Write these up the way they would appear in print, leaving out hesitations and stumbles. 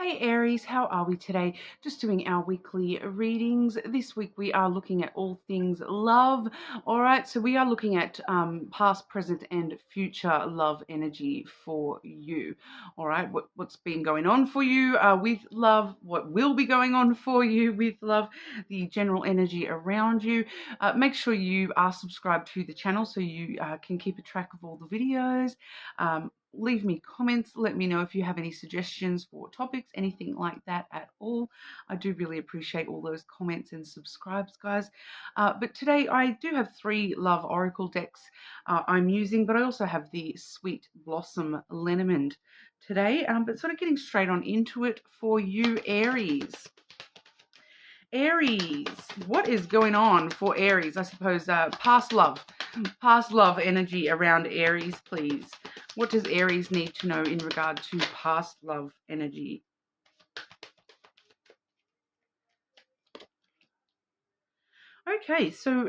Hey Aries, how are we today? Just doing our weekly readings. This week we are looking at all things love. All right, so we are looking at past, present, and future love energy for you. All right, what's been going on for you with love, what will be going on for you with love, the general energy around you. Make sure you are subscribed to the channel so you can keep a track of all the videos. Leave me comments. Let me know if you have any suggestions for topics, anything like that at all. I do really appreciate all those comments and subscribes, guys. But today I do have 3 Love Oracle decks I'm using, but I also have the Sweet Blossom Lenormand today. But sort of getting straight on into it for you, Aries. Aries, what is going on for Aries? I suppose past love energy around Aries, please. What does Aries need to know in regard to past love energy? Okay, so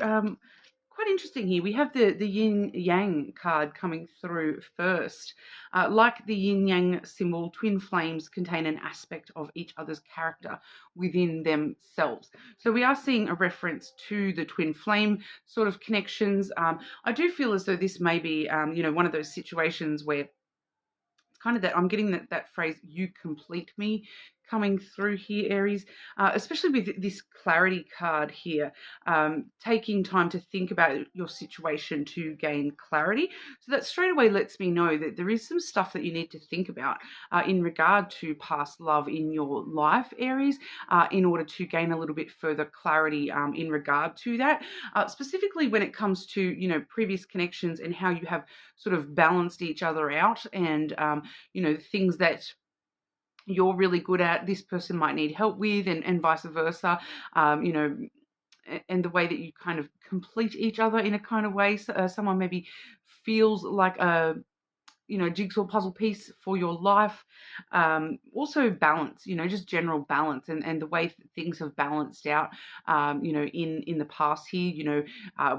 quite interesting here. We have the yin yang card coming through first. Like the yin yang symbol, twin flames contain an aspect of each other's character within themselves. So we are seeing a reference to the twin flame sort of connections. I do feel as though this may be, one of those situations where it's kind of that I'm getting that phrase, you complete me, coming through here, Aries, especially with this clarity card here, taking time to think about your situation to gain clarity. So that straight away lets me know that there is some stuff that you need to think about in regard to past love in your life, Aries, in order to gain a little bit further clarity in regard to that, specifically when it comes to, previous connections and how you have sort of balanced each other out and, things that you're really good at, this person might need help with, and vice versa, and the way that you kind of complete each other in a kind of way. So, someone maybe feels like a jigsaw puzzle piece for your life. Also balance, just general balance and the way things have balanced out, in the past here,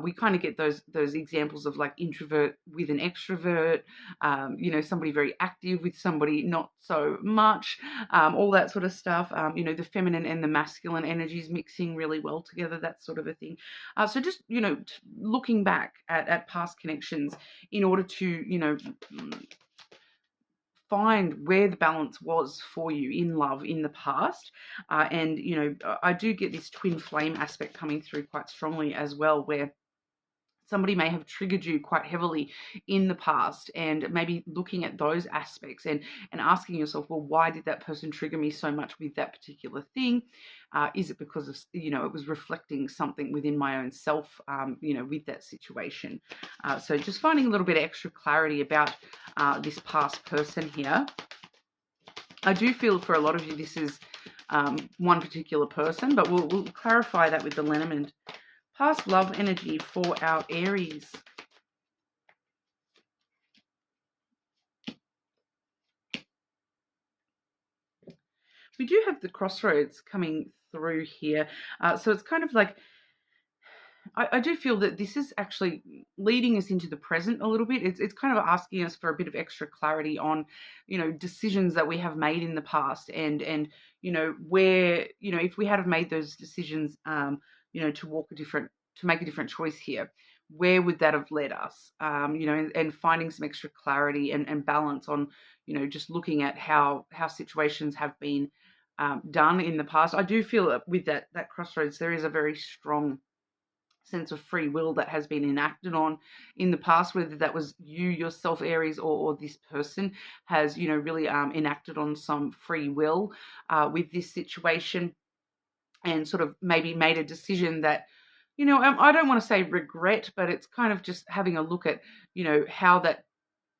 we kind of get those examples of like introvert with an extrovert, somebody very active with somebody not so much, all that sort of stuff, the feminine and the masculine energies mixing really well together, that sort of a thing. So just, looking back at past connections in order to, find where the balance was for you in love in the past. And, I do get this twin flame aspect coming through quite strongly as well, where somebody may have triggered you quite heavily in the past, and maybe looking at those aspects and asking yourself, well, why did that person trigger me so much with that particular thing? Is it because of, it was reflecting something within my own self, with that situation? So just finding a little bit of extra clarity about this past person here. I do feel for a lot of you this is one particular person, but we'll clarify that with the Lenormand. Past love energy for our Aries. We do have the crossroads coming through here. So it's kind of like, I do feel that this is actually leading us into the present a little bit. It's kind of asking us for a bit of extra clarity on, decisions that we have made in the past, and where, if we had have made those decisions, to make a different choice here, where would that have led us? And finding some extra clarity and balance on, just looking at how situations have been done in the past. I do feel that with that crossroads, there is a very strong sense of free will that has been enacted on in the past, whether that was you yourself, Aries, or this person has, really enacted on some free will with this situation, and sort of maybe made a decision that, I don't want to say regret, but it's kind of just having a look at,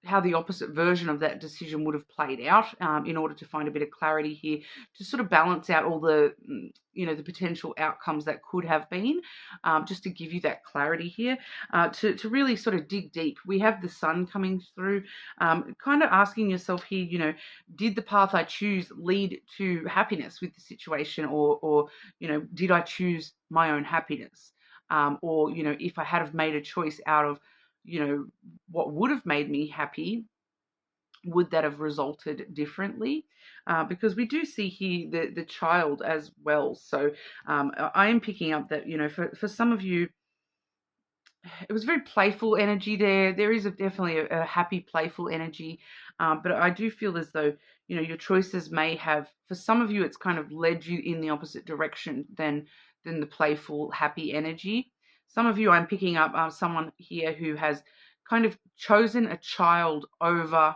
how the opposite version of that decision would have played out, in order to find a bit of clarity here, to sort of balance out all the, the potential outcomes that could have been, just to give you that clarity here, to really sort of dig deep. We have the sun coming through, kind of asking yourself here, did the path I choose lead to happiness with the situation, or did I choose my own happiness? Or, if I had have made a choice out of, what would have made me happy, would that have resulted differently? because we do see here the child as well. So I am picking up that, for some of you, it was very playful energy there. There is definitely a happy, playful energy, but I do feel as though your choices may have, for some of you, it's kind of led you in the opposite direction than the playful, happy energy. Some of you, I'm picking up someone here who has kind of chosen a child over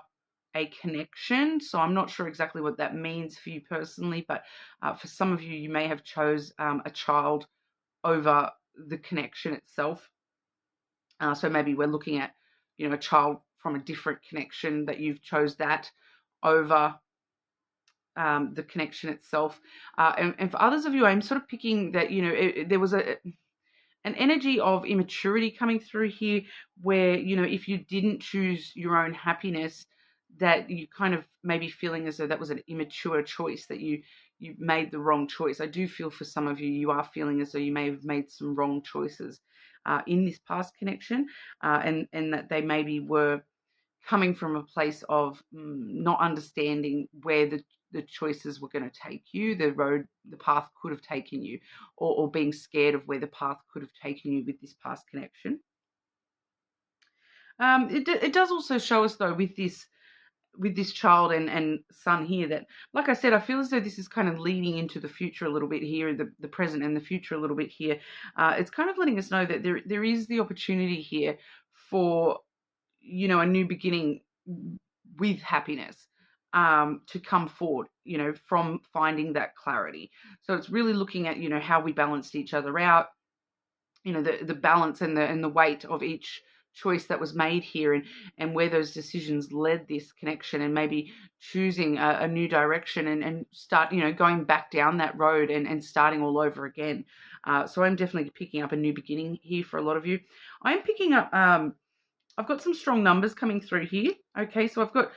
a connection. So I'm not sure exactly what that means for you personally, but for some of you, you may have chose a child over the connection itself. So maybe we're looking at, a child from a different connection that you've chose that over the connection itself. And for others of you, I'm sort of picking that, there was an energy of immaturity coming through here where, if you didn't choose your own happiness, that you kind of maybe feeling as though that was an immature choice, that you made the wrong choice. I do feel for some of you, you are feeling as though you may have made some wrong choices in this past connection, and that they maybe were coming from a place of not understanding where the choices were going to take you, the path could have taken you, or being scared of where the path could have taken you with this past connection. It does also show us, though, with this child and son here, that, like I said, I feel as though this is kind of leading into the future a little bit here, the present and the future a little bit here. It's kind of letting us know that there is the opportunity here for, a new beginning with happiness to come forward, from finding that clarity. So it's really looking at, how we balanced each other out, the balance and the weight of each choice that was made here, and where those decisions led this connection, and maybe choosing a new direction and start, going back down that road and starting all over again. So I'm definitely picking up a new beginning here for a lot of you. I'm picking up, I've got some strong numbers coming through here. Okay, so I've got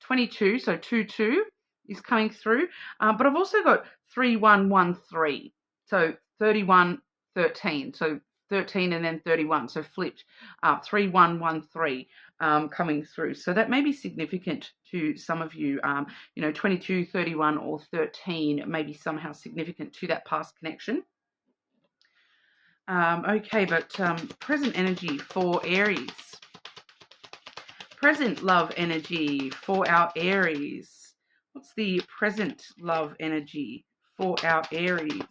22, so 22 is coming through, but I've also got 3113, so 31 13, so 13 and then 31, so flipped, 3113 coming through. So that may be significant to some of you. 22, 31, or 13 may be somehow significant to that past connection. Okay, but present energy for Aries. Present love energy for our Aries. What's the present love energy for our Aries?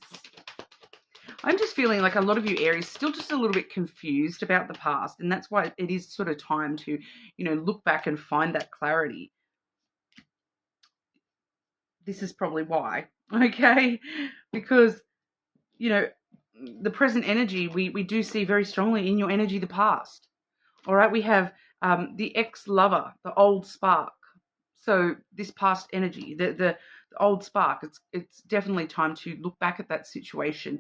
I'm just feeling like a lot of you Aries still just a little bit confused about the past, and that's why it is sort of time to, look back and find that clarity. This is probably why, okay? Because, the present energy, we do see very strongly in your energy the past. All right, we have the ex-lover, the old spark. So this past energy, the old spark, it's definitely time to look back at that situation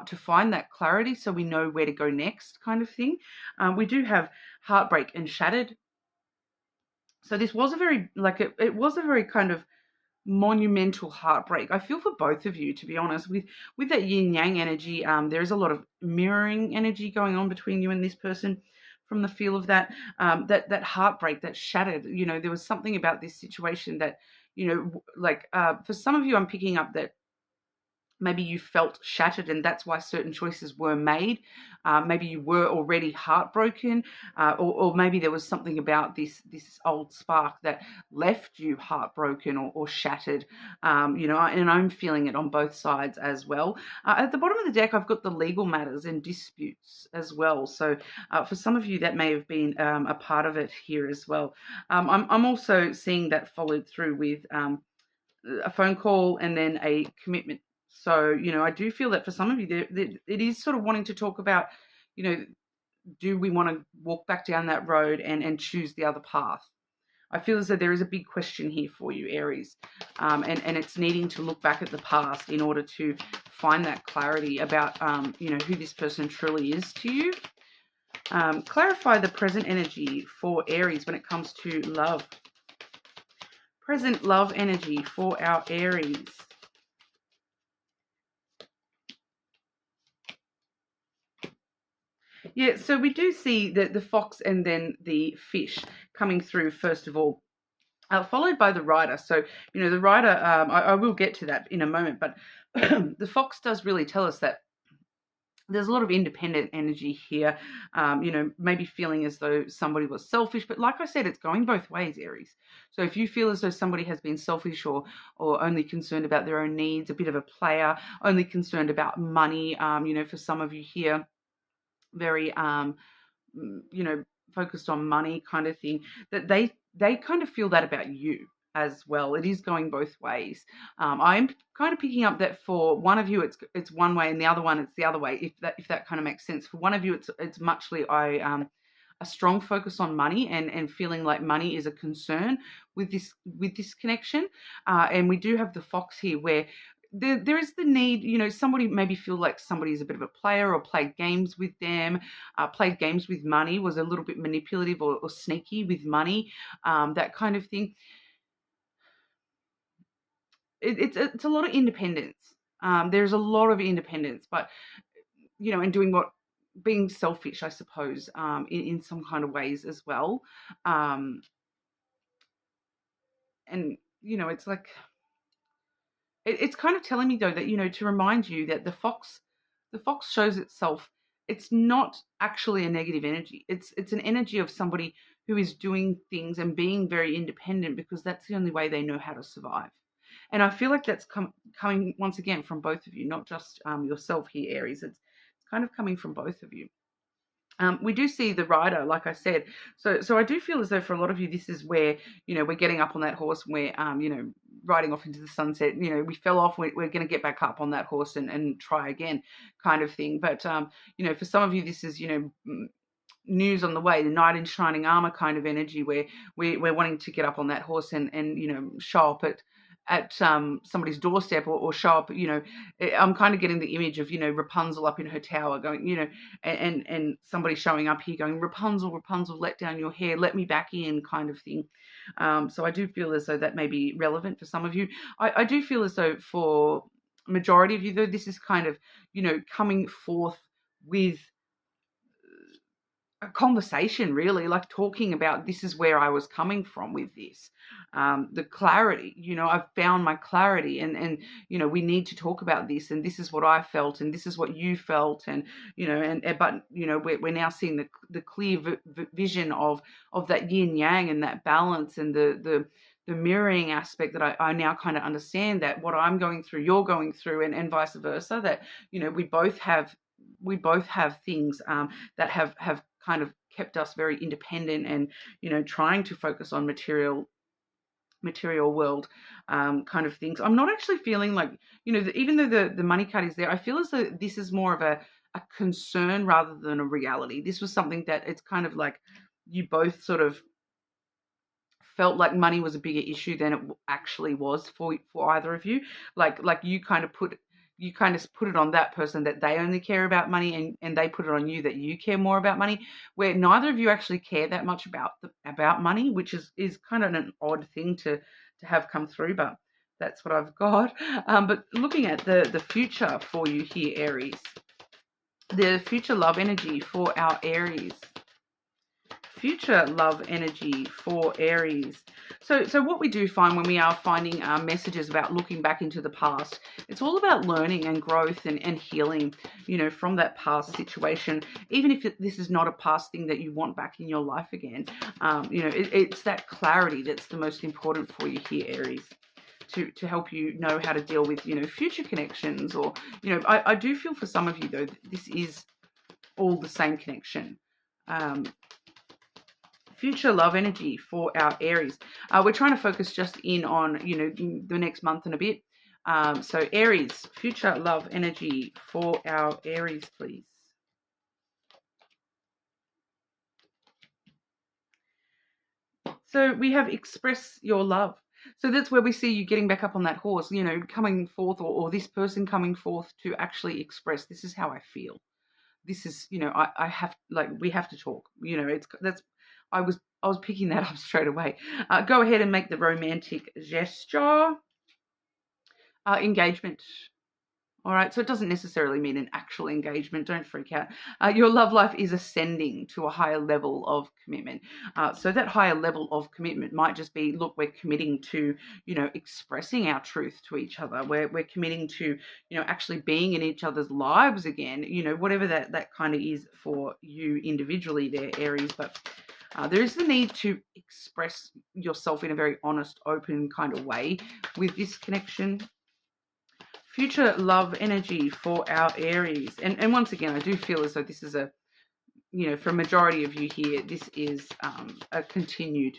to find that clarity, so we know where to go next, kind of thing. We do have heartbreak and shattered. So this was a very, it was a very kind of monumental heartbreak. I feel for both of you, to be honest. With that yin yang energy, there is a lot of mirroring energy going on between you and this person. From the feel of that, that heartbreak, that shattered, there was something about this situation that, for some of you, I'm picking up that maybe you felt shattered, and that's why certain choices were made. Maybe you were already heartbroken, or maybe there was something about this old spark that left you heartbroken or shattered. And I'm feeling it on both sides as well. At the bottom of the deck, I've got the legal matters and disputes as well. So for some of you, that may have been a part of it here as well. I'm also seeing that followed through with a phone call and then a commitment. So, I do feel that for some of you, it is sort of wanting to talk about, do we want to walk back down that road and choose the other path? I feel as though there is a big question here for you, Aries, and it's needing to look back at the past in order to find that clarity about, who this person truly is to you. Clarify the present energy for Aries when it comes to love. Present love energy for our Aries. Yeah, so we do see the fox and then the fish coming through first of all. followed by the rider. So, the rider, I will get to that in a moment, but the fox does really tell us that there's a lot of independent energy here, maybe feeling as though somebody was selfish. But like I said, it's going both ways, Aries. So if you feel as though somebody has been selfish or only concerned about their own needs, a bit of a player, only concerned about money, for some of you here, very, focused on money kind of thing, that they kind of feel that about you as well. It is going both ways. I'm kind of picking up that for one of you it's one way, and the other one it's the other way. If that kind of makes sense. For one of you, it's muchly a strong focus on money and feeling like money is a concern with this connection. And we do have the fox here where there is the need, somebody maybe feel like somebody is a bit of a player or played games with them, played games with money, was a little bit manipulative or sneaky with money, that kind of thing. It's a lot of independence. There's a lot of independence, but, and being selfish, I suppose, in some kind of ways as well. And, it's like, it's kind of telling me though that, to remind you that the fox shows itself. It's not actually a negative energy. It's an energy of somebody who is doing things and being very independent because that's the only way they know how to survive. And I feel like that's coming once again from both of you, not just yourself here, Aries. It's kind of coming from both of you. We do see the rider, like I said. So I do feel as though for a lot of you, this is where, we're getting up on that horse and we're, riding off into the sunset. We fell off. We're going to get back up on that horse and try again kind of thing. But, for some of you, this is, news on the way, the knight in shining armor kind of energy where we're wanting to get up on that horse and show up at somebody's doorstep or show up. I'm kind of getting the image of, Rapunzel up in her tower going, and somebody showing up here going, Rapunzel, Rapunzel, let down your hair, let me back in kind of thing. So I do feel as though that may be relevant for some of you. I do feel as though for majority of you though, this is kind of, coming forth with a conversation, really, like talking about this is where I was coming from with this, the clarity. I've found my clarity, and we need to talk about this, and this is what I felt, and this is what you felt, and but we're now seeing the clear vision of that yin yang and that balance and the mirroring aspect that I now kind of understand that what I'm going through, you're going through, and vice versa. That we both have things that have kind of kept us very independent and trying to focus on material world kind of things. I'm not actually feeling like even though the money card is there, I feel as though this is more of a concern rather than a reality. This was something that it's kind of like you both sort of felt like money was a bigger issue than it actually was for either of you. Like you kind of put it on that person that they only care about money, and they put it on you that you care more about money, where neither of you actually care that much about money, which is kind of an odd thing to have come through, but that's what I've got. But looking at the future for you here, Aries, the future love energy for our Aries. Future love energy for Aries. So what we do find when we are finding messages about looking back into the past, it's all about learning and growth and healing, from that past situation. Even if this is not a past thing that you want back in your life again, it's that clarity that's the most important for you here, Aries, to help you know how to deal with, future connections. Or, I do feel for some of you, though, this is all the same connection. Future love energy for our Aries. We're trying to focus just in on, the next month and a bit. So Aries, future love energy for our Aries, please. So we have express your love. So that's where we see you getting back up on that horse, coming forth, or this person coming forth to actually express, this is how I feel. This is, I have, like, we have to talk, I was picking that up straight away. Go ahead and make the romantic gesture. Engagement. All right, so it doesn't necessarily mean an actual engagement. Don't freak out. Your love life is ascending to a higher level of commitment. So that higher level of commitment might just be, look, we're committing to, expressing our truth to each other. We're committing to, actually being in each other's lives again. Whatever that kind of is for you individually, there, Aries. But there is the need to express yourself in a very honest, open kind of way with this connection. Future love energy for our Aries. And once again, I do feel as though this is for a majority of you here, this is a continued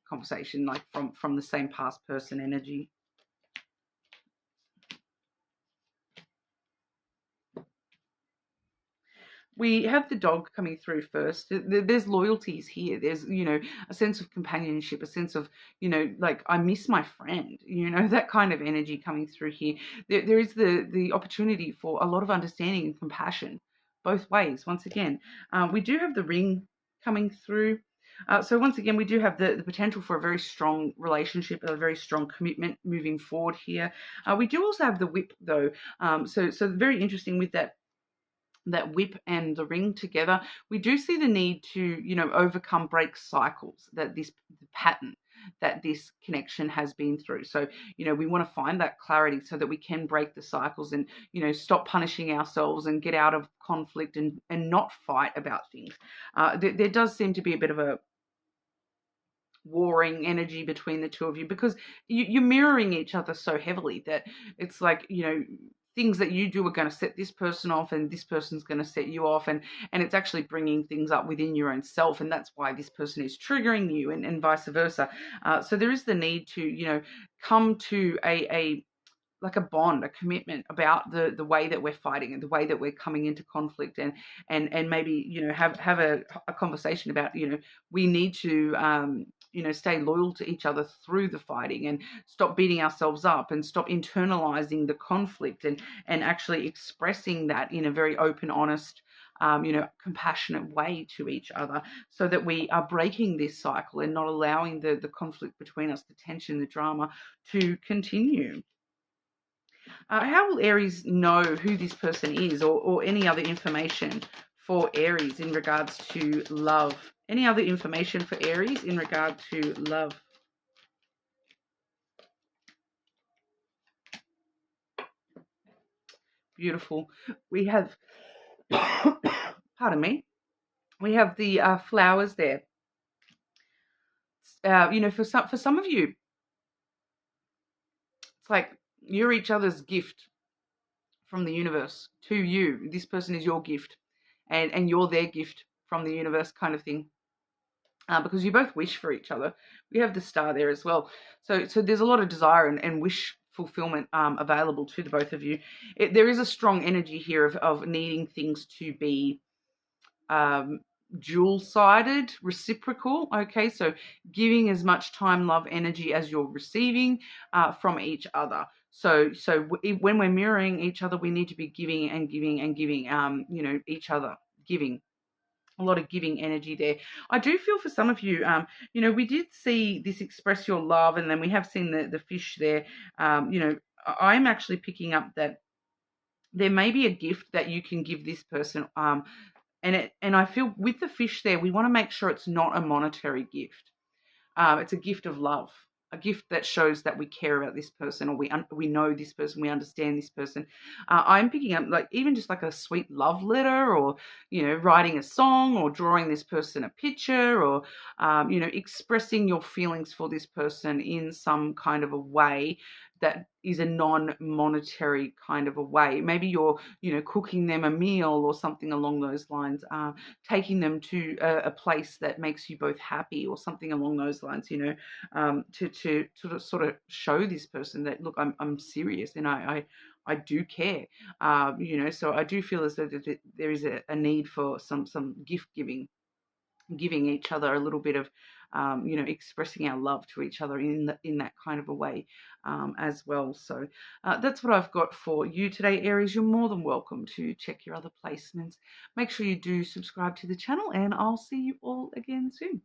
conversation, like from the same past person energy. We have the dog coming through first. There's loyalties here. There's, a sense of companionship, a sense of, like, I miss my friend, that kind of energy coming through here. There is the opportunity for a lot of understanding and compassion both ways. Once again, we do have the ring coming through. So once again, we do have the potential for a very strong relationship, a very strong commitment moving forward here. We do also have the whip, though. So very interesting with that whip and the ring together. We do see the need to, overcome, break cycles, that the pattern that this connection has been through. So, we want to find that clarity so that we can break the cycles and, stop punishing ourselves and get out of conflict and not fight about things. There does seem to be a bit of a warring energy between the two of you, because you're mirroring each other so heavily that it's like, things that you do are going to set this person off and this person's going to set you off, and it's actually bringing things up within your own self, and that's why this person is triggering you, and vice versa. So there is the need to, come to a like a bond, a commitment about the way that we're fighting and the way that we're coming into conflict, and maybe, have a conversation about, we need to, stay loyal to each other through the fighting, and stop beating ourselves up, and stop internalizing the conflict, and actually expressing that in a very open, honest, compassionate way to each other, so that we are breaking this cycle and not allowing the conflict between us, the tension, the drama, to continue. How will Aries know who this person is, or any other information for Aries in regards to love? Any other information for Aries in regard to love? Beautiful. We have, pardon me, we have the flowers there. For some of you, it's like you're each other's gift from the universe to you. This person is your gift, and you're their gift from the universe, kind of thing. Because you both wish for each other. We have the star there as well. So there's a lot of desire and wish fulfillment available to the both of you. There is a strong energy here of needing things to be dual-sided, reciprocal. Okay, so giving as much time, love, energy as you're receiving from each other. So when we're mirroring each other, we need to be giving and giving and giving. Each other giving. A lot of giving energy there. I do feel for some of you, we did see this express your love, and then we have seen the fish there. I'm actually picking up that there may be a gift that you can give this person. And I feel with the fish there, we want to make sure it's not a monetary gift. It's a gift of love, a gift that shows that we care about this person, or we know this person, we understand this person. I'm picking up like even just like a sweet love letter, or writing a song, or drawing this person a picture, or expressing your feelings for this person in some kind of a way that is a non-monetary kind of a way. Maybe you're cooking them a meal or something along those lines, taking them to a place that makes you both happy, or something along those lines, to sort of show this person that, look, I'm serious, and I do care, so I do feel as though there is a need for some gift giving each other a little bit of, expressing our love to each other in that kind of a way as well. So that's what I've got for you today, Aries. You're more than welcome to check your other placements. Make sure you do subscribe to the channel, and I'll see you all again soon.